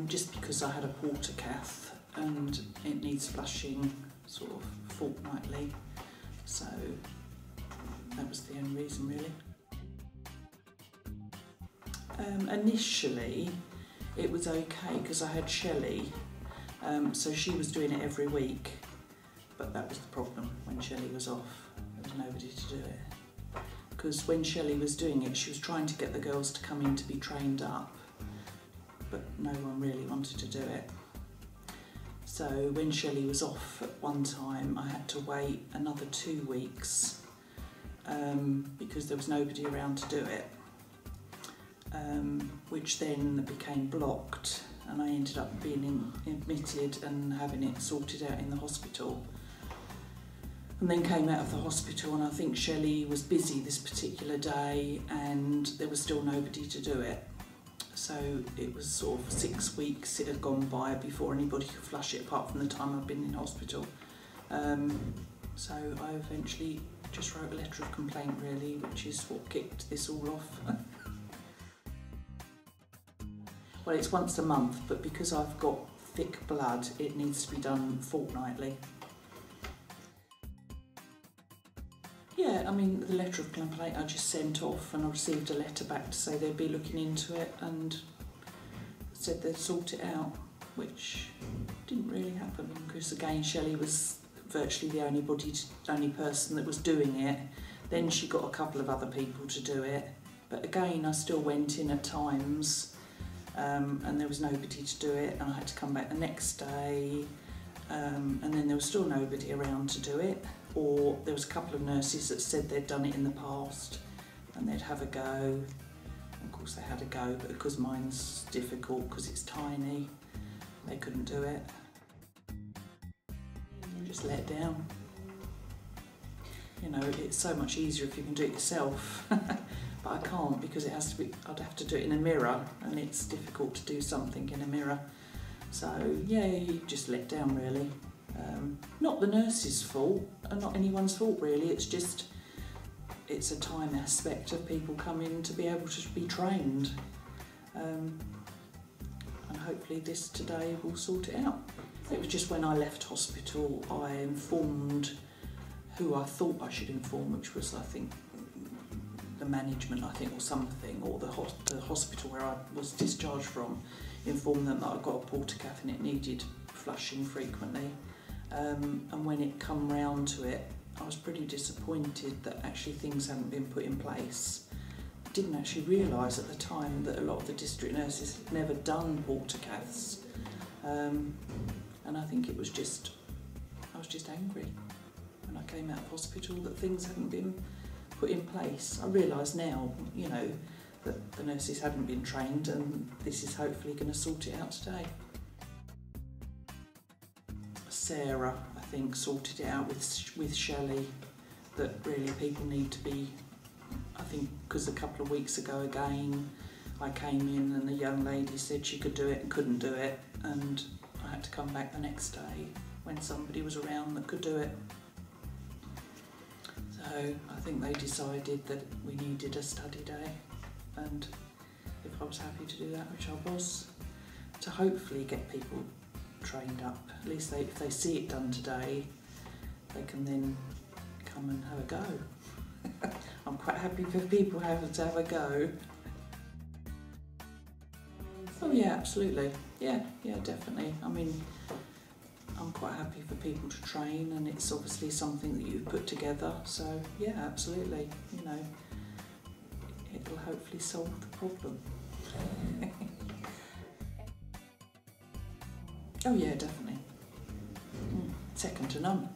just because I had a porta cath and it needs flushing sort of fortnightly, so that was the only reason really. Initially it was okay because I had Shelley, so she was doing it every week, but that was the problem. When Shelley was off, there was nobody to do it. Because when Shelley was doing it, she was trying to get the girls to come in to be trained up, but no one really wanted to do it. So when Shelley was off at one time, I had to wait another 2 weeks because there was nobody around to do it, which then became blocked, and I ended up being admitted and having it sorted out in the hospital. And then came out of the hospital, and I think Shelley was busy this particular day and there was still nobody to do it. So it was sort of 6 weeks it had gone by before anybody could flush it, apart from the time I'd been in hospital. So I eventually just wrote a letter of complaint really, which is what kicked this all off. Well, it's once a month, but because I've got thick blood, it needs to be done fortnightly. Yeah, I mean, the letter of complaint I just sent off, and I received a letter back to say they'd be looking into it and said they'd sort it out, which didn't really happen because, again, Shelley was virtually the only person that was doing it. Then she got a couple of other people to do it, but again, I still went in at times and there was nobody to do it, and I had to come back the next day, and then there was still nobody around to do it. Or there was a couple of nurses that said they'd done it in the past and they'd have a go. Of course they had a go, but because mine's difficult because it's tiny, they couldn't do it. I'm just let down. You know, it's so much easier if you can do it yourself, but I can't because it has to be, I'd have to do it in a mirror, and it's difficult to do something in a mirror. So yeah, you just let down really. Not the nurse's fault, and not anyone's fault really, it's just, it's a time aspect of people coming to be able to be trained. And hopefully this today will sort it out. It was just when I left hospital, I informed who I thought I should inform, which was, I think, the management, or something, or the hospital where I was discharged from, informed them that I got a porta cath and it needed flushing frequently. And when it come round to it, I was pretty disappointed that actually things hadn't been put in place. I didn't actually realise at the time that a lot of the district nurses had never done porta caths, and I think it was just, I was just angry when I came out of hospital that things hadn't been put in place. I realise now, you know, that the nurses hadn't been trained, and this is hopefully going to sort it out today. Sarah, I think, sorted it out with Shelley, that really people need to be, I think, because a couple of weeks ago again I came in and the young lady said she could do it and couldn't do it, and I had to come back the next day when somebody was around that could do it. So I think they decided that we needed a study day, and if I was happy to do that, which I was, to hopefully get people trained up. At least if they see it done today, they can then come and have a go. I'm quite happy for people having to have a go. Oh yeah, absolutely. Yeah, definitely. I mean, I'm quite happy for people to train, and it's obviously something that you've put together, so yeah, absolutely. You know, it'll hopefully solve the problem. Oh yeah, definitely. Second to none.